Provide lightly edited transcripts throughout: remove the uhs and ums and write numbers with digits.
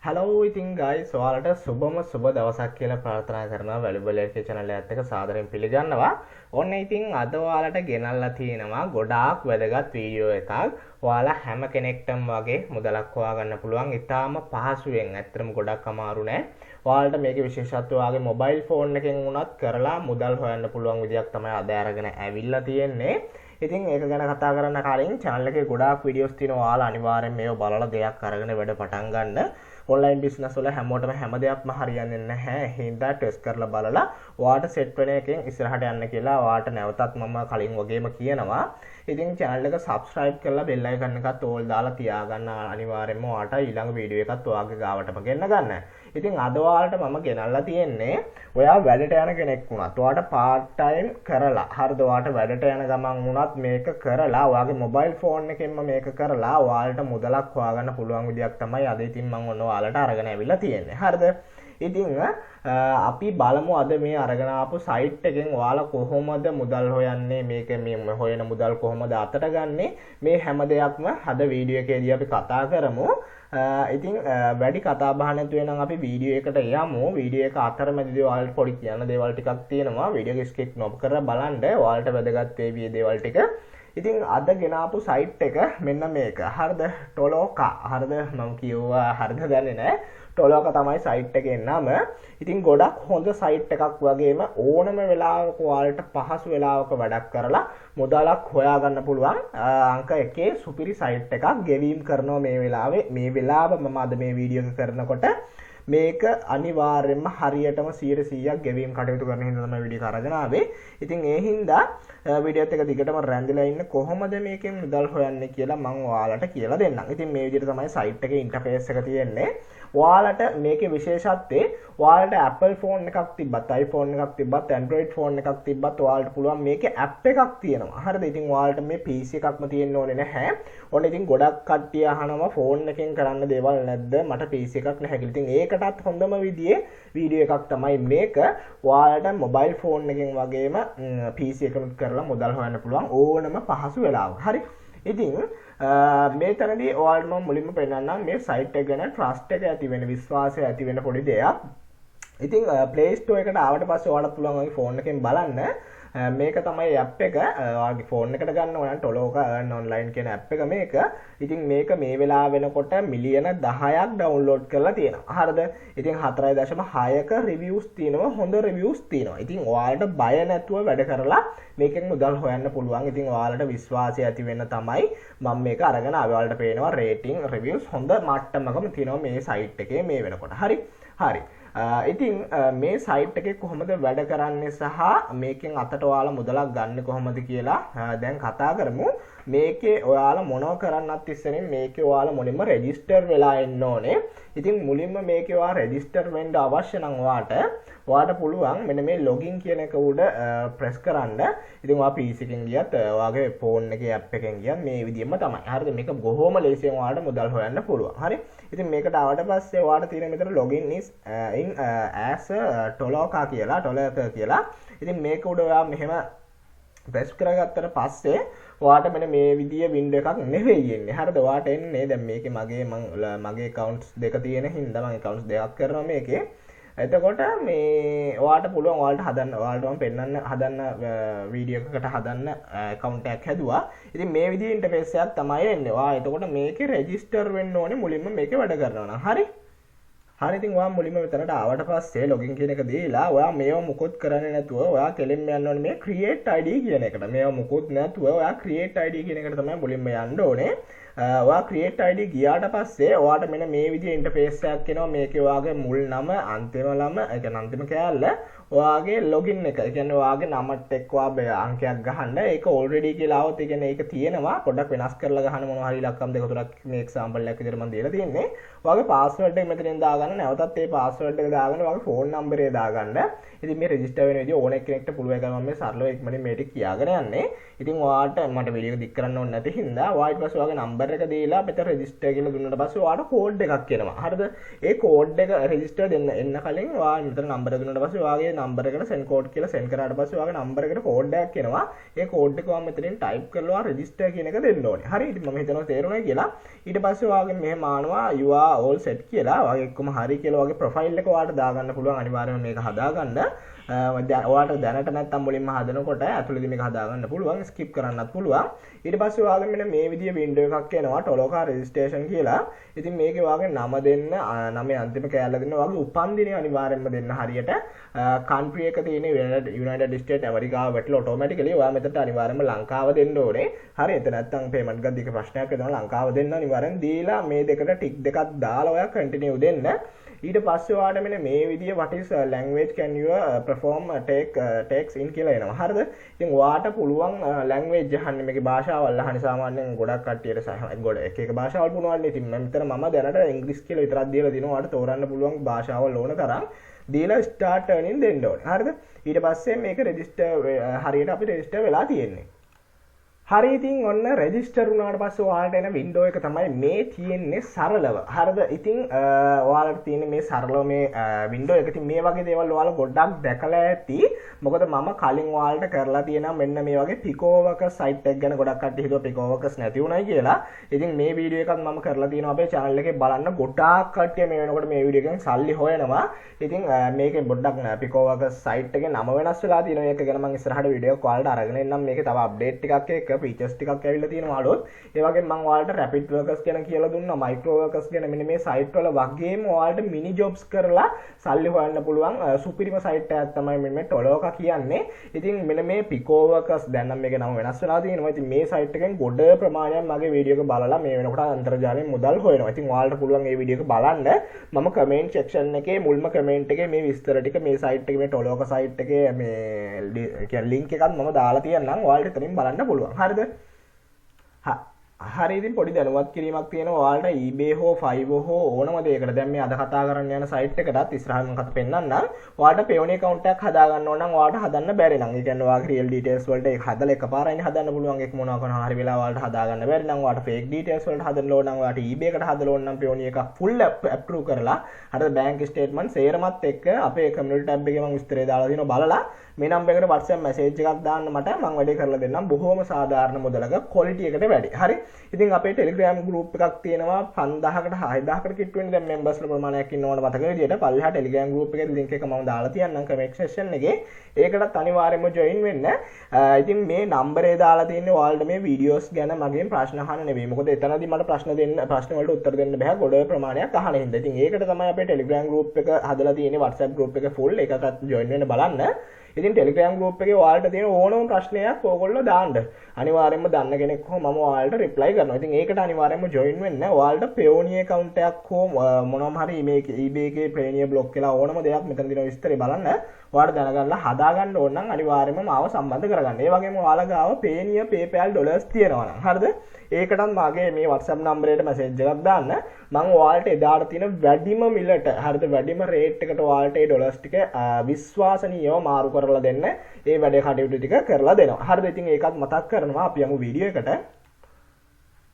Hello ඉතින් guys ඔයාලට සුබම සුබ දවසක් කියලා ප්‍රාර්ථනා කරනවා valuableLK channel එකත් එක්ක සාදරයෙන් පිළිගන්නවා. ඔන්න ඉතින් අද ඔයාලට ගෙනල්ලා තියෙනවා ගොඩාක් වැදගත් වීඩියෝ එකක්. ඔයාලා හැම කෙනෙක්ටම වගේ මුදලක් හොයාගන්න පුළුවන්. ඉතාලම පහසුවෙන්. ඇත්තටම ගොඩක් අමාරු නෑ. ඔයාලට මේකේ විශේෂත්වය ඔයාගේ mobile phone එකෙන් උනත් කරලා මුදල් හොයන්න පුළුවන් විදියක් තමයි අද අරගෙන ඇවිල්ලා තියෙන්නේ. ඉතින් ඒක ගැන කතා කරන්න කලින් channel එකේ ගොඩාක් වීඩියෝස් තියෙනවා. ඔයාලා අනිවාර්යෙන් මේව බලලා දෙයක් අරගෙන වැඩ පටන් ගන්න. online business වල හැමෝටම හැම දෙයක්ම හරියන්නේ නැහැ. ඒ හින්දා ටෙස්ට් කරලා බලලා ඔයාට සෙට් වෙන එකෙන් ඉස්සරහට යන්න කියලා ඔයාට නැවතත් මම කලින් වගේම කියනවා. ඉතින් channel එක subscribe කරලා bell icon එකත් ඕල් දාලා තියාගන්න අනිවාර්යෙන්ම ඔයාට ඊළඟ වීඩියෝ එකත් ඔයාගේ ගාවටම ගෙන්න ගන්න. ඉතින් අද ඔයාලට මම ගෙනල්ලා තියෙන්නේ ඔයා වැඩට යන කෙනෙක් වුණත් ඔයාට part time කරලා හරිද ඔයාට වැඩට යන ගමන් වුණත් මේක කරලා ඔයාගේ mobile phone එකෙන්ම මේක කරලා ඔයාලට මුදලක් හොයාගන්න පුළුවන් විදියක් තමයි අද ඉතින් මම ඔයාලට අරගෙන ඇවිල්ලා තියෙන්නේ. හරිද? ඉතින් අපි බලමු අද මේ අරගෙන ආපු සයිට් එකෙන් ඔයාලා කොහොමද මුදල් හොයන්නේ මේක මේ හොයන මුදල් කොහොමද අතට ගන්නෙ මේ හැම දෙයක්ම අද වීඩියෝ එකේදී අපි කතා කරමු. ඉතින් වැඩි කතා බහ නැතුව නම් අපි වීඩියෝ එකට යමු. වීඩියෝ එක අතරමැදදී ඔයාලට පොඩි කියන්න දේවල් ටිකක් තියෙනවා. වීඩියෝ එක ස්කිප් නොකර බලන්න. ඔයාලට වැදගත් වේවි මේ දේවල් ටික. ඉතින් අද ගෙන ආපු සයිට් එක මෙන්න මේක. හරිද? Toloka. හරිද? මම කිව්වා හරිද දන්නේ නැහැ. Toloka තමයි සයිට් එකේ නම. ඉතින් ගොඩක් හොඳ සයිට් එකක් වගේම ඕනම වෙලාවක ඔයාලට පහසු වෙලාවක වැඩක් කරලා මුදලක් හොයාගන්න පුළුවන් අංක 1 සුපිරි සයිට් එකක් ගෙවීම් කරනවා මේ වෙලාවේ. මේ වෙලාව මම අද මේ වීඩියෝ එක කරනකොට මේක අනිවාර්යයෙන්ම හරියටම 100%ක් ගෙවීම් කටයුතු කරන හින්දා තමයි වීඩියෝ එක අරගෙන ආවේ. ඉතින් ඒ හින්දා වීඩියෝත් එක දිගටම රැඳිලා ඉන්න කොහොමද මේකෙන් මුදල් හොයන්නේ කියලා මම ඔයාලට කියලා දෙන්නම්. ඉතින් මේ විදිහට තමයි සයිට් එකේ ඉන්ටර්ෆේස් එක තියෙන්නේ. ඔයාලට මේකේ විශේෂත්වය ඔයාලට Apple phone එකක් තිබ්බත් iPhone එකක් තිබ්බත් Android phone එකක් තිබ්බත් ඔයාලට පුළුවන් මේකේ app එකක් තියෙනවා. හරිද? ඉතින් ඔයාලට මේ PC එකක්ම තියෙන්න ඕනේ නැහැ. ඔන්න ඉතින් ගොඩක් කට්ටිය අහනවා phone එකෙන් කරන්න දේවල් නැද්ද? මට PC එකක් නැහැ කියලා. ඉතින් ඒකටත් හොඳම විදිහේ වීඩියෝ එකක් තමයි මේක. ඔයාලට mobile phone එකෙන් වගේම PC එකකුත් කරලා මුදල් හොයන්න පුළුවන් ඕනම පහසු වෙලාවක. හරි? ඉතින් මේ තැනදී ඔයාලට මම මුලින්ම පෙන්නන්නම් මේ සයිට් එක ගැන ට්‍රස්ට් එක ඇති වෙන විශ්වාසය ඇති වෙන පොඩි දෙයක්. ඉතින් Play Store එකට ආවට පස්සේ ඔයාලට පුළුවන් ඔයාගේ ෆෝන් එකෙන් බලන්න මේක තමයි app එක. ඔයාගේ ෆෝන් එකට ගන්න ඕන නම් Toloka earn online කියන app එක මේක. ඉතින් මේක මේ වෙලාව වෙනකොට මිලියන 10ක් ඩවුන්ලෝඩ් කරලා තියෙනවා. හරිද? ඉතින් 4.6ක රිවිව්ස් තියෙනවා. හොඳ රිවිව්ස් තියෙනවා. ඉතින් ඔයාලට බය නැතුව වැඩ කරලා මේකෙන් මුදල් හොයන්න පුළුවන්. ඉතින් ඔයාලට විශ්වාසය ඇති වෙන්න තමයි මම මේක අරගෙන ආවේ. ඔයාලට පේනවා රේටිං රිවිව්ස් හොඳ මට්ටමකම තියෙනවා මේ සයිට් එකේ මේ වෙනකොට. හරි? ඉතින් මේ සයිට් එකේ කොහොමද වැඩ කරන්නේ සහ මේකෙන් අතට ඔයාලා මුදලක් ගන්න කොහොමද කියලා දැන් කතා කරමු. මේකේ ඔයාලා මොනව කරන්නත් ඉස්සෙල්ලා මේකේ ඔයාලා මුලින්ම රෙජිස්ටර් වෙලා ඉන්න ඕනේ. ඉතින් මුලින්ම මේකේ ඔයා රෙජිස්ටර් වෙන්න අවශ්‍ය නම් ඔයාට පුළුවන් මෙන්න මේ login කියන එක උඩ ප්‍රෙස් කරන්න. ඉතින් ඔයා PC එකෙන් ගියත් ඔයාගේ phone එකේ app එකෙන් ගියත් මේ විදිහම තමයි. හරිද? මේක බොහොම ලේසියෙන් ඔයාලට මුදල් හොයන්න පුළුවන්. හරි? ඉතින් මේකට ආවට පස්සේ ඔයාලට තියෙන මෙතන login is in as Toloka කියලා. ඉතින් මේක උඩ ඔයා මෙහෙම ප්‍රෙස් කරගත්තට පස්සේ ඔයාට මෙන්න මේ විදිය වින්ඩෝ එකක් නෙවෙයි එන්නේ. හරිද? ඔයාට එන්නේ දැන් මේකේ මගේ accounts දෙක තියෙන හින්දා මම accounts දෙකක් කරනවා මේකේ. එතකොට මේ ඔයාට පුළුවන් ඔයාලට හදන්න ඔයාලට මම පෙන්නන්න හදන්න වීඩියෝ එකකට හදන්න account එකක් හැදුවා. ඉතින් මේ විදිහේ ඉන්ටර්ෆේස් එකක් තමයි එන්නේ. ඔයා එතකොට මේකේ රෙජිස්ටර් වෙන්න ඕනේ මුලින්ම මේකේ වැඩ කරනවා නම්. හරි? හරි ඉතින් ඔයා මුලින්ම මෙතනට ආවට පස්සේ login කියන එක දීලා ඔයා මේව මුකුත් කරන්නේ නැතුව ඔයා කෙලින්ම යන්න ඕනේ මේ create ID කියන එකට. මේව මුකුත් නැතුව ඔයා create ID කියන එකට තමයි මුලින්ම යන්න ඕනේ. ඔයා create ID ගියාට පස්සේ ඔයාට මෙන්න මේ විදිහේ ඉන්ටර්ෆේස් එකක් එනවා. මේකේ ඔයාගේ මුල් නම, අන්තිම නම, ඒ කියන්නේ අන්තිම කෑල්ල, ඔයාගේ login එක. ඒ කියන්නේ ඔයාගේ නමත් එක්ක ඔයා අංකයක් ගහන්න. ඒක already කියලා આવොත් ඒ කියන්නේ ඒක තියෙනවා. පොඩ්ඩක් වෙනස් කරලා ගහන්න මොනවා හරි ඉලක්කම් දෙක තුනක් මේ example එකක් විදිහට මම දීලා තියෙන්නේ. ඔයාගේ password එක මෙතනින් දාගන්න. නැවතත් ඒ password එක දාගන්න. ඔයාගේ phone number එක දාගන්න. ඉතින් මේ register වෙන විදිහ ඕන කෙනෙක්ට පුළුවන් එකයි මම මේ සරලව ඉක්මනින් මේ ටික කියාගෙන යන්නේ. ඉතින් ඔයාට මට වීඩියෝ එක දික් කරන්න ඕනේ නැති හින්දා ඔයා ඊට පස්සේ ඔයාගේ number එක දීලා මෙතන register කියලා දුන්නාට පස්සේ ඔයාට code එකක් එනවා. හරිද? ඒ code එක register එන්න කලින් ඔයා මෙතන number එක දුන්නාට පස්සේ ඔයාගේ number එකට send code කියලා send කරාට පස්සේ ඔයාගේ number එකට code එකක් එනවා. ඒ code එක ඔයා මෙතනින් type කරලා register කියන එක දෙන්න ඕනේ. හරි? ඉතින් මම හිතනවා තේරුණායි කියලා. ඊට පස්සේ ඔයාගෙන් මෙහෙම ආනවා you are all set කියලා වගේ එක්කම හරි කියලා වගේ ප්‍රොෆයිල් එක ඔයාලට දාගන්න පුළුවන් අනිවාර්යයෙන්ම මේක හදාගන්න ඔයාලට දැනට නැත්තම් මුලින්ම හදනකොට ඇතුළේදී මේක හදාගන්න පුළුවන් ස්කිප් කරන්නත් පුළුවන් ඊට පස්සේ ඔයාලට මෙන්න මේ විදිය වින්ඩෝ එකක් එනවා Toloka registration කියලා ඉතින් මේකේ ඔයාගේ නම දෙන්න නමේ අන්තිම කෑල්ල දෙන්න ඔයාගේ උපන්දිනය අනිවාර්යයෙන්ම දෙන්න හරියට country එක තියෙන United States ඇමරිකාව වැටලා ඔටෝමැටිකලි ඔයා මෙතනට අනිවාර්යයෙන්ම ලංකාව දෙන්න ඕනේ හරි එතන නැත්තම් පේමන්ට් ගන්න එක ප්‍රශ්නයක් වෙනවා ලංකාව දෙන්න අනිවාර්යෙන් දීලා මේ දෙකට ටික් දෙකක් දාලා ඔයා කන්ටිනියු දෙන්න ඊට පස්සේ ඔයාලට මෙන්න මේ විදිය what is language can you perform takes in කියලා එනවා හරිද ඉතින් ඔයාට පුළුවන් language අහන්නේ මේකේ භාෂාවල් අහන්නේ සාමාන්‍යයෙන් ගොඩක් කට්ටියට ගොඩ එක එක භාෂාවල් පුරවන්නේ ඉතින් මම දැනට ඉංග්‍රීසි කියලා විතරක් දීලා දිනවා ඔයාලට තෝරන්න පුළුවන් භාෂාවල් ඕන තරම් දීලා start earning දෙන්න ඕනේ හරිද ඊට පස්සේ මේක register හරියට අපි register වෙලා තියෙන්නේ හරි ඉතින් ඔන්න රෙජිස්ටර් වුණාට පස්සේ ඔයාලට එන වින්ඩෝ එක තමයි මේ තියෙන්නේ සරලව. හරිද? ඉතින් ඔයාලට තියෙන්නේ මේ සරලව මේ වින්ඩෝ එක. ඉතින් මේ වගේ දේවල් ඔයාලා ගොඩක් දැකලා ඇති. මොකද මම කලින් ඔයාලට කරලා තියෙනවා මෙන්න මේ වගේ Picoworkers site එක ගැන ගොඩක් කට්ටිය හිතුවා Picoworkers නැති උනායි කියලා. ඉතින් මේ වීඩියෝ එකත් මම කරලා තියෙනවා අපේ channel එකේ බලන්න ගොඩාක් කට්ටිය මේ වෙනකොට මේ වීඩියෝ එකෙන් සල්ලි හොයනවා. ඉතින් මේකේ පොඩ්ඩක් Picoworkers site එකේ නම වෙනස් වෙලා තියෙනවා. ඒක ගැන මම ඉස්සරහට වීඩියෝ එකක් ඔයාලට අරගෙන එන්නම්. මේකේ තව අප්ඩේට් ටිකක් එක්ක features ටිකක් ඇවිල්ලා තියෙනවා අලුත්. ඒ වගේම මම ඔයාලට rapid workers ගැන කියලා දුන්නා, micro workers ගැන මෙන්න මේ site වල වගේම ඔයාලට mini jobs කරලා සල්ලි හොයන්න පුළුවන් සුපිරිම site එකක් තමයි මේ Toloka කියන්නේ. ඉතින් මෙන්න මේ Picoworkers දැන් නම් මේකේ නම වෙනස් වෙලා තියෙනවා. ඉතින් මේ site එකෙන් ගොඩ ප්‍රමාණයක් මගේ වීඩියෝ එක බලලා මේ වෙනකොට අන්තර්ජාලයෙන් මුදල් හොයනවා. ඉතින් ඔයාලට පුළුවන් මේ වීඩියෝ එක බලන්න. මම comment section එකේ මුල්ම comment එකේ මේ විස්තර ටික මේ site එකේ මේ Toloka site එකේ මේ කියන්නේ link එකක් මම දාලා තියන්නම්. ඔයාලට එතනින් බලන්න පුළුවන්. හරිද? හරි ඉතින් පොඩි දැනුවත් කිරීමක් තියෙනවා ඔයාලට eBay හෝ Fiverr හෝ ඕනම දෙයකට දැන් මේ අද කතා කරන්න යන site එකටත් ඉස්සරහින් මම කතා පෙන්නන්නම් ඔයාලට Payoneer account එකක් හදා ගන්න ඕන නම් ඔයාලට හදන්න බැරි නම් ඒ කියන්නේ ඔයාගේ real details වලට ඒක හදලා එකපාරයින් හදන්න පුළුවන් ඒක මොනවා කරනවා හරි වෙලාව ඔයාලට හදා ගන්න බැරි නම් ඔයාලට fake details වලට හදන්න ඕන නම් ඔයාලට eBay එකට හදලා ඕන නම් Payoneer එකක් full approve කරලා හරිද bank statement සේරමත් එක්ක අපේ community tab එකේ මම විස්තරය දාලා තියෙනවා බලලා මේ නම්බර් එකට WhatsApp message එකක් දාන්න මට මම වැඩේ කරලා දෙන්නම් බොහොම සාධාරණ මුදලක quality එකට වැඩි. හරි. ඉතින් අපේ Telegram group එකක් තියෙනවා 5000කට 6000කට කිට් වෙන්නේ දැන් members ලා ප්‍රමාණයක් ඉන්නවට මතක විදියට පල්ලෙහා Telegram group එකේ link එක මම දාලා තියන්නම් comment section එකේ. ඒකටත් අනිවාර්යයෙන්ම join වෙන්න. ඉතින් මේ නම්බරේ දාලා තියෙන්නේ ඔයාලට මේ videos ගැන මගෙන් ප්‍රශ්න අහන්න නෙවෙයි. මොකද එතනදී මට ප්‍රශ්න වලට උත්තර දෙන්න බෑ ගොඩ ප්‍රමාණයක් අහන හින්දා. ඉතින් ඒකට තමයි අපේ Telegram group එක හදලා තියෙන්නේ WhatsApp group එක full එකකට join වෙන්න බලන්න. ඉතින් Telegram group එකේ ඔයාලට තියෙන ඕනම ප්‍රශ්නයක් ඕගොල්ලෝ දාන්න. අනිවාර්යයෙන්ම දන්න කෙනෙක් හෝ මම ඔයාලට reply කරනවා. ඉතින් ඒකට අනිවාර්යයෙන්ම join වෙන්න. ඔයාලට Payoneer account එකක් හෝ මොනවාම හරි මේ eBay එකේ Payoneer block කියලා ඕනම දෙයක් මෙතන දින විස්තරේ බලන්න. ඔයාලට දැනගන්න හදාගන්න ඕන නම් අනිවාර්යයෙන්ම මාව සම්බන්ධ කරගන්න. ඒ වගේම ඔයාලා ගාව Payoneer PayPal dollars තියෙනවා නම් හරිද? ඒකටත් මගේ මේ WhatsApp නම්බරයට message එකක් දාන්න. මම ඔයාලට එදාට තියෙන වැඩිම මිලට හරිද වැඩිම රේට් එකට ඔයාලට ඒ ඩොලර්ස් ටික විශ්වාසනීයව මාරු කරලා දෙන්න. ඒ වැඩේ කටයුතු ටික කරලා දෙනවා. හරිද? ඉතින් ඒකත් මතක් කරනවා අපි යමු වීඩියෝ එකට.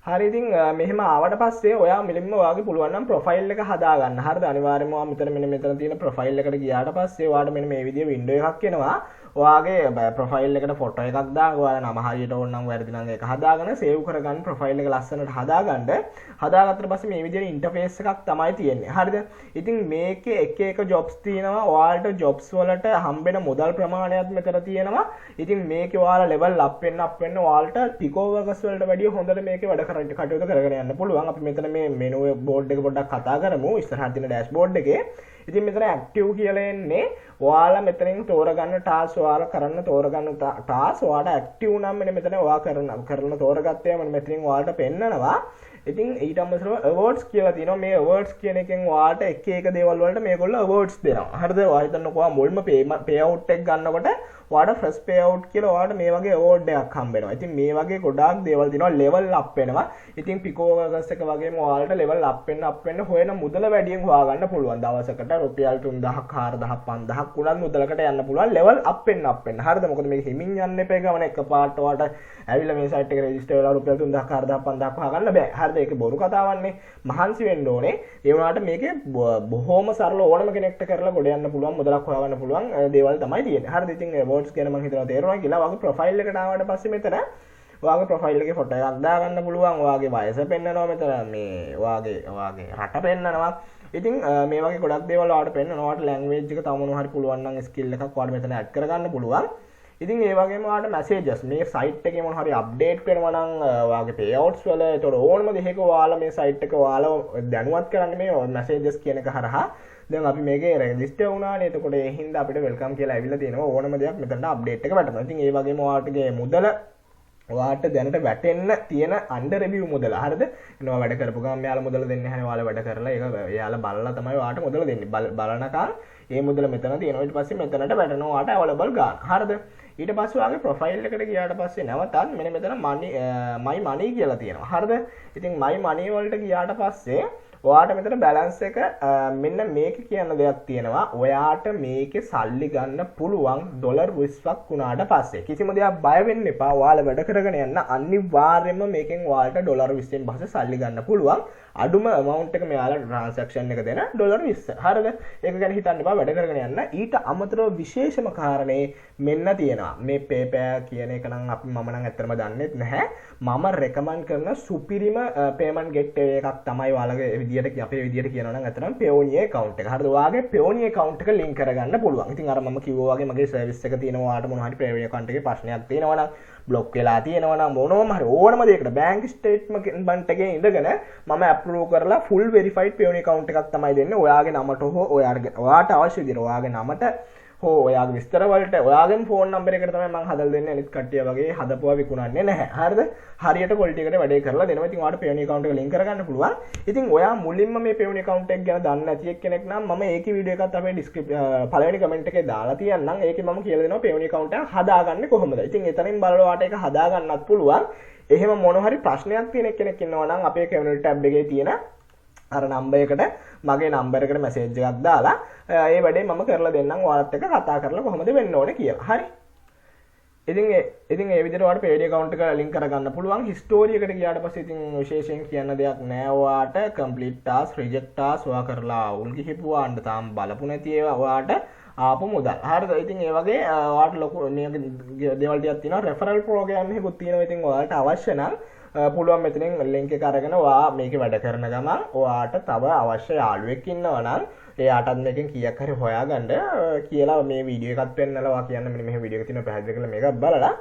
හරි ඉතින් මෙහෙම ආවට පස්සේ ඔයා මෙලින්ම ඔයාගේ පුළුවන් නම් ප්‍රොෆයිල් එක හදා ගන්න. හරිද? අනිවාර්යයෙන්ම ඔයා මෙතන තියෙන ප්‍රොෆයිල් එකට ගියාට පස්සේ ඔයාට මෙන්න මේ විදිහේ වින්ඩෝ එකක් එනවා. ඔයාගේ ප්‍රොෆයිල් එකට ෆොටෝ එකක් දාගන්න. ඔයාලා නම හරියට ඕන නම් වැරදි නම් ඒක හදාගෙන සේව් කරගන්න ප්‍රොෆයිල් එක ලස්සනට හදාගන්න. හදාගත්තට පස්සේ මේ විදිහේ ඉන්ටර්ෆේස් එකක් තමයි තියෙන්නේ. හරිද? ඉතින් මේකේ එක එක jobs තියෙනවා. ඔයාලට jobs වලට හම්බෙන මුදල් ප්‍රමාණයත් මෙතන තියෙනවා. ඉතින් මේකේ ඔයාලා level up වෙන්න ඔයාලට Picoworkers වලට වැඩිය හොඳට මේකේ වැඩ කටයුතු කරගෙන යන්න පුළුවන්. අපි මෙතන මේ menu board එක පොඩ්ඩක් කතා කරමු. ඉස්සරහට තියෙන dashboard එකේ. ඉතින් මෙතන active කියලා එන්නේ ඔයාලා මෙතනින් තෝරගන්න task ඔයාලා කරන්න තෝරගන්න task ඔයාලා active නම් මෙතන ඔයා කරන තෝරගත්තේ මෙතනින් ඔයාලට පෙන්නනවා. ඉතින් ඊට අමතරව awards කියලා තියෙනවා. මේ awards කියන එකෙන් ඔයාලට එක එක දේවල් වලට මේගොල්ලෝ awards දෙනවා. හරිද? ඔයා හිතන්නකෝ ඔයා මුල්ම payout එක ගන්නකොට ඔයාලට fresh payout කියලා ඔයාලට මේ වගේ award එකක් හම්බ වෙනවා. ඉතින් මේ වගේ ගොඩාක් දේවල් දිනවා level up වෙනවා. ඉතින් Picoworkers එක වගේම ඔයාලට level up වෙන්න හොයන මුදල වැඩියෙන් හොයාගන්න පුළුවන්. දවසකට රුපියල් 3000ක් 4000ක් 5000ක් උනත් මුදලකට යන්න පුළුවන් level up වෙන්න. හරිද? මොකද මේක හිමින් යන්න එපා ගමන එකපාරට ඔයාලට ඇවිල්ලා මේ site එකට register වෙලා රුපියල් 3000ක් 4000ක් 5000ක් හොයාගන්න බෑ. හරිද? ඒක බොරු කතාවන්නේ. මහන්සි වෙන්න ඕනේ. ඒ වුණාට මේකේ බොහොම සරල ඕනම කෙනෙක්ට කරලා ගොඩ යන්න පුළුවන් මුදලක් හොයාගන්න පුළුවන් දේවල් තමයි තියෙන්නේ. හරිද? ඉතින් awards ගැන මම හිතනවා තේරුණා කියලා. වගේ ප්‍රොෆයිල් එකට ආවට පස්සේ මෙතන ඔයාගේ ප්‍රොෆයිල් එකේ ෆොටෝ එකක් දාගන්න පුළුවන්. ඔයාගේ වයස පෙන්නනවා මෙතන මේ ඔයාගේ රට පෙන්නනවා. ඉතින් මේ වගේ ගොඩක් දේවල් ඔයාලට පෙන්නනවා. ඔයාලට ලැන්ග්වේජ් එක තව මොනවා හරි පුළුවන් නම් ස්කිල් එකක් ඔයාලට මෙතන ඇඩ් කරගන්න පුළුවන්. ඉතින් ඒ වගේම ඔයාලට මැසේජස් මේ සයිට් එකේ මොනවා හරි අප්ඩේට් වෙනවා නම් ඔයාගේ පේඅවුට්ස් වල ඒතකොට ඕනම දෙයක ඔයාලා මේ සයිට් එක ඔයාලා දැනුවත් කරන්න මේ මැසේජස් කියන එක හරහා දැන් අපි මේකේ රෙජිස්ටර් වුණානේ. එතකොට ඒ හින්දා අපිට වෙල්කම් කියලා ඇවිල්ලා තියෙනවා. ඕනම දෙයක් මෙතනට අප්ඩේට් එක වැටෙනවා. ඉතින් ඒ වගේම ඔයාලටගේ මුදල ඔයාට දැනට වැටෙන්න තියෙන අන්ඩර් රිවිව් මුදල. හරිද? එනවා වැඩ කරපු ගමන් මෙයාලා මුදල දෙන්නේ නැහැ. ඔයාලා වැඩ කරලා ඒක එයාලා බලලා තමයි ඔයාට මුදල දෙන්නේ. බලනකම් මේ මුදල මෙතන තියෙනවා. ඊට පස්සේ මෙතනට වැටෙනවා ඔයාට අවైలබල් ගන්න. හරිද? ඊට පස්සේ ඔයාගේ ප්‍රොෆයිල් එකට ගියාට පස්සේ නැවතත් මෙන්න මෙතන my money කියලා තියෙනවා. හරිද? ඉතින් my money වලට ගියාට පස්සේ ඔයාට මෙතන බැලන්ස් එක මෙන්න මේක කියන දෙයක් තියෙනවා. ඔයාට මේකේ සල්ලි ගන්න පුළුවන් ඩොලර් 20ක් වුණාට පස්සේ. කිසිම දෙයක් බය වෙන්න එපා. ඔයාලා වැඩ කරගෙන යන්න අනිවාර්යයෙන්ම මේකෙන් ඔයාලට ඩොලර් 20න් පස්සේ සල්ලි ගන්න පුළුවන්. අඩුම amount එක මෙයාලා transaction එක දෙන ඩොලර් 20. හරිද? ඒක ගැන හිතන්න එපා. වැඩ කරගෙන යන්න. ඊට අමතරව විශේෂම කාරණේ මෙන්න තියෙනවා. මේ PayPal කියන එක නම් මම නම් ඇත්තටම දන්නේ නැහැ. මම recommend කරන සුපිරිම payment gateway එකක් තමයි ඔයාලගේ විදියට අපේ විදියට කියනවා නම් ඇත්තටම Payoneer account එක. හරිද? ඔයාගේ Payoneer account එක link කරගන්න පුළුවන්. ඉතින් අර මම කිව්වා වගේ මගේ service එක තියෙනවා. ඔයාලට මොනවා හරි Payoneer account එකේ ප්‍රශ්නයක් තියෙනවා නම් block වෙලා තියෙනවා නම් මොනවම හරි ඕනම දෙයකට bank statement එකේ ඉඳගෙන මම approve කරලා full verified Payoneer account එකක් තමයි දෙන්නේ. ඔයාගේ නමට හෝ ඔයාට අවශ්‍ය විදිහට ඔයාගේ නමට හෝ ඔයාගේ විස්තර වලට ඔයාගේ ෆෝන් නම්බර් එකට තමයි මම හදලා දෙන්නේ. අනිත් කට්ටිය වගේ හදපුවා විකුණන්නේ නැහැ. හරිද? හරියට quality එකට වැඩේ කරලා දෙනවා. ඉතින් ඔයාලට Payoneer account එක link කරගන්න පුළුවන්. ඉතින් ඔයා මුලින්ම මේ Payoneer account එක ගැන දන්නේ නැති කෙනෙක් නම් මම ඒකේ වීඩියෝ එකත් අපේ පළවෙනි කමෙන්ට් එකේ දාලා තියන්නම්. ඒකේ මම කියලා දෙනවා Payoneer account එක හදාගන්නේ කොහොමද. ඉතින් එතනින් බලලා ඔයාලට ඒක හදාගන්නත් පුළුවන්. එහෙම මොන හරි ප්‍රශ්නයක් තියෙන කෙනෙක් ඉන්නවා නම් අපේ community tab එකේ තියෙන අර නම්බර් එකට මගේ නම්බර් එකට මැසේජ් එකක් දාලා ඒ වැඩේ මම කරලා දෙන්නම් ඔයාලත් එක්ක කතා කරලා කොහොමද වෙන්න ඕනේ කියලා. හරි. ඉතින් ඒ විදිහට ඔයාලට Payoneer account එක link කරගන්න පුළුවන්. history එකට ගියාට පස්සේ ඉතින් විශේෂයෙන් කියන්න දෙයක් නෑ. ඔයාට complete task, reject task ඔයා කරලා අවුල් ගිහිපුවා අන්න තාම බලපු නැති ඒවා ඔයාට ආපු මුදල්. හරිද? ඉතින් ඒ වගේ ඔයාට ලොකු දේවල් ටිකක් තියෙනවා. referral program එකකුත් තියෙනවා. ඉතින් ඔයාලට අවශ්‍ය නම් පුළුවන් මෙතනින් link එක අරගෙන ඔයා මේකේ වැඩ කරන ගමන් ඔයාට තව අවශ්‍ය යාළුවෙක් ඉන්නවා නම් එයාටත් මේකෙන් කීයක් හරි හොයාගන්න කියලා මේ වීඩියෝ එකත් පෙන්නලා ඔයා කියන්න මෙන්න මේ වීඩියෝ එක තියෙනවා පැහැදිලි කරලා මේක බලලා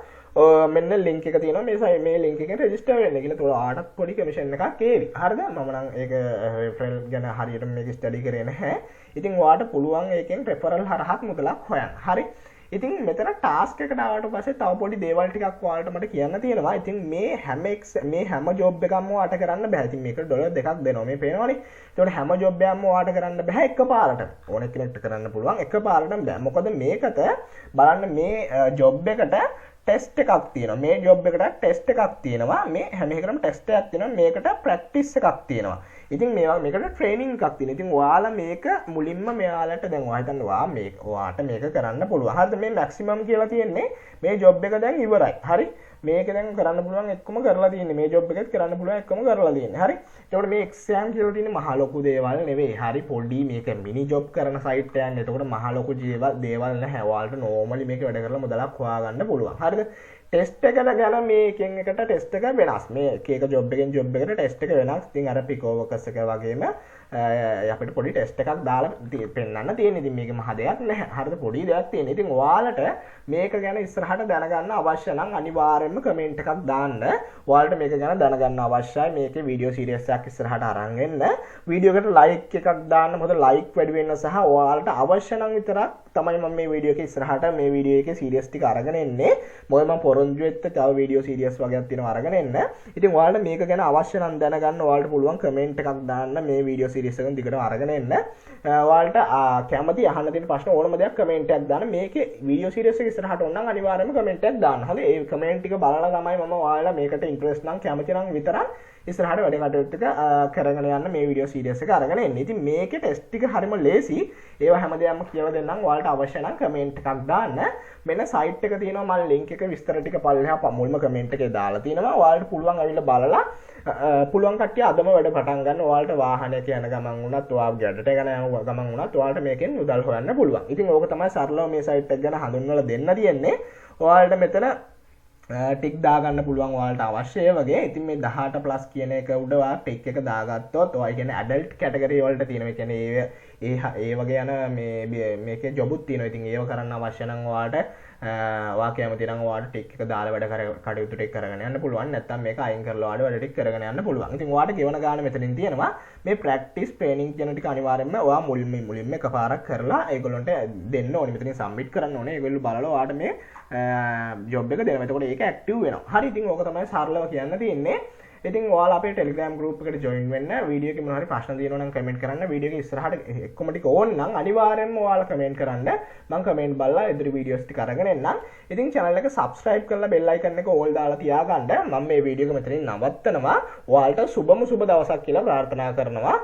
මෙන්න link එක තියෙනවා මේ link එකෙන් register වෙන්න කියලා. ඒතකොට ඔයාටත් පොඩි commission එකක් ඒවි. හරිද? මම නම් ඒක referral ගැන හරියට මේක study කරේ නැහැ. ඉතින් ඔයාට පුළුවන් ඒකෙන් referral හරහා මුදලක් හොයන්න. හරි. ඉතින් මෙතන ටාස්ක් එකට ආවට පස්සේ තව පොඩි දේවල් ටිකක් ඔයාලට මට කියන්න තියෙනවා. ඉතින් මේ හැම ජොබ් එකක්ම ඔයාලට කරන්න බෑ. ඉතින් මේකට ඩොලර් දෙකක් දෙනවා. මේ පේනවනේ. ඒතකොට හැම ජොබ් එකක්ම ඔයාලට කරන්න බෑ එකපාරට. ඕන කෙනෙක්ට කරන්න පුළුවන් එකපාරටම බෑ. මොකද මේකට බලන්න මේ ජොබ් එකට ටෙස්ට් එකක් තියෙනවා. මේ ජොබ් එකට ටෙස්ට් එකක් තියෙනවා. මේ හැම එකකටම ටෙස්ට් එකක් තියෙනවා. මේකට ප්‍රැක්ටිස් එකක් තියෙනවා. ඉතින් මේකට ට්‍රේනින් එකක් තියෙනවා. ඉතින් ඔයාලා මේක මුලින්ම මෙයාලට දැන් ඔයා හිතන්න ඔයාට මේක කරන්න පුළුවන්. හරිද? මේ මැක්සිමම් කියලා තියෙන්නේ මේ ජොබ් එක දැන් ඉවරයි. හරි? මේක දැන් කරන්න පුළුවන් එක්කම කරලා තියෙන්නේ. මේ ජොබ් එකත් කරන්න පුළුවන් එක්කම කරලා තියෙන්නේ. හරි? ඒකට මේ එක්සෑම් කියලා තියෙන්නේ මහ ලොකු දේවල් නෙවෙයි. හරි පොඩි මේක මිනි ජොබ් කරන සයිට් එකක්. ඒකට මහ ලොකු දේවල් නැහැ. ඔයාලට නෝමලි මේක වැඩ කරලා මුදලක් හොයාගන්න පුළුවන්. හරිද? ටෙස්ට් එකට ගැන මේ එකෙන් එකට ටෙස්ට් එක වෙනස්. මේ එක ජොබ් එකෙන් ජොබ් එකට ටෙස්ට් එක වෙනස්. ඉතින් අර පිකෝ වර්කර්ස් එක වගේම අපිට පොඩි ටෙස්ට් එකක් දාලා පෙන්නන්න තියෙනවා. ඉතින් මේක මහ දෙයක් නැහැ. හරිද? පොඩි දෙයක් තියෙනවා. ඉතින් ඔයාලට මේක ගැන ඉස්සරහට දැනගන්න අවශ්‍ය නම් අනිවාර්යයෙන්ම කමෙන්ට් එකක් දාන්න. ඔයාලට මේක ගැන දැනගන්න අවශ්‍යයි. මේකේ වීඩියෝ සීරීස් එකක් ඉස්සරහට අරන් එන්න. වීඩියෝ එකට ලයික් එකක් දාන්න. මොකද ලයික් වැඩි වෙන්න සහ ඔයාලට අවශ්‍ය නම් විතරක් තමයි මම මේ වීඩියෝ එකේ ඉස්සරහට මේ වීඩියෝ එකේ සීරීස් ටික අරගෙන එන්නේ. මොකද මම පොරොන්දු වෙච්ච තව වීඩියෝ සීරීස් වගේක් තියෙනවා අරගෙන එන්න. ඉතින් ඔයාලට මේක ගැන අවශ්‍ය නම් දැනගන්න ඔයාලට පුළුවන් කමෙන්ට් එකක් දාන්න මේ වීඩියෝ සීරීස් එකෙන් දිගටම අරගෙන එන්න. ඔයාලට කැමති අහන්න තියෙන ප්‍රශ්න ඕනම දෙයක් කමෙන්ට් එකක් දාන්න. මේකේ වීඩියෝ සීරීස් එක ඉස්සරහට ඕන නම් අනිවාර්යයෙන්ම කමෙන්ට් එකක් දාන්න. හරි? ඒ කමෙන්ට් ටික බලලා තමයි මම ඔයාලා මේකට ඉන්ට්‍රෙස්ට් නම් කැමති නම් විතරක් ඉස්සරහට වැඩ කටයුතු ටික කරගෙන යන්න මේ වීඩියෝ සීරීස් එක අරගෙන එන්න. ඉතින් මේකේ ටෙස්ට් ටික හරිම ලේසි. ඒවා හැමදේම කියලා දෙන්නම්. ඔයාලට අවශ්‍ය නම් කමෙන්ට් එකක් දාන්න. මෙන්න සයිට් එක තියෙනවා මම ලින්ක් එක විස්තර ටික පල්ලෙහා මුල්ම කමෙන්ට් එකේ දාලා තියෙනවා. ඔයාලට පුළුවන් අවිල්ල බලලා පුළුවන් කට්ටිය අදම වැඩ පටන් ගන්න. ඔයාලට වාහනයක යන ගමන් වුණත් ඔයාගේ ගැඩට යන ගමන් වුණත් ඔයාලට මේකෙන් මුදල් හොයන්න පුළුවන්. ඉතින් ඕක තමයි සරලව මේ සයිට් එක ගැන හඳුන්වලා දෙන්න තියෙන්නේ. ඔයාලට මෙතන ටික් දාගන්න පුළුවන් ඔයාලට අවශ්‍ය වගේ. ඉතින් මේ 18 ප්ලස් කියන එක උඩ ඔයා ටික් එක දාගත්තොත් ඔය කියන්නේ ඇඩල්ට් කැටගරි වලට තියෙනවා. ඒ කියන්නේ ඒ වගේ යන මේකේ ජොබුත් තියෙනවා. ඉතින් ඒව කරන්න අවශ්‍ය නම් ඔයාලට ඔයා කැමති නම් ඔයාලට ටික් එක දාලා වැඩ කටයුතු ටික කරගෙන යන්න පුළුවන්. නැත්නම් මේක අයින් කරලා ඔයාලට වැඩ ටික කරගෙන යන්න පුළුවන්. ඉතින් ඔයාලට ගෙවන ගාන මෙතනින් තියෙනවා. මේ ප්‍රැක්ටිස් ට්‍රේනින් කියන ටික අනිවාර්යයෙන්ම ඔයා මුලින්ම එකපාරක් කරලා ඒගොල්ලන්ට දෙන්න ඕනේ. මෙතනින් සබ්මිට් කරන්න ඕනේ. ඒගොල්ලෝ බලලා ඔයාලට මේ ජොබ් එක දෙනවා. එතකොට ඒක ඇක්ටිව් වෙනවා. හරි. ඉතින් ඕක තමයි සරලව කියන්න තියෙන්නේ. ඉතින් ඔයාලා අපේ Telegram group එකට join වෙන්න. වීඩියෝ එකේ මොනවා හරි ප්‍රශ්න තියෙනවා නම් කමෙන්ට් කරන්න. වීඩියෝ එක ඉස්සරහට එක්කම ටික ඕන නම් අනිවාර්යයෙන්ම ඔයාලා කමෙන්ට් කරන්න. මම කමෙන්ට් බලලා ඉදිරි වීඩියෝස් ටික අරගෙන එන්නම්. ඉතින් channel එක subscribe කරලා bell icon එක all දාලා තියාගන්න. මම මේ වීඩියෝ එක මෙතනින් නවත්තනවා. ඔයාලට සුබම සුබ දවසක් කියලා ප්‍රාර්ථනා කරනවා.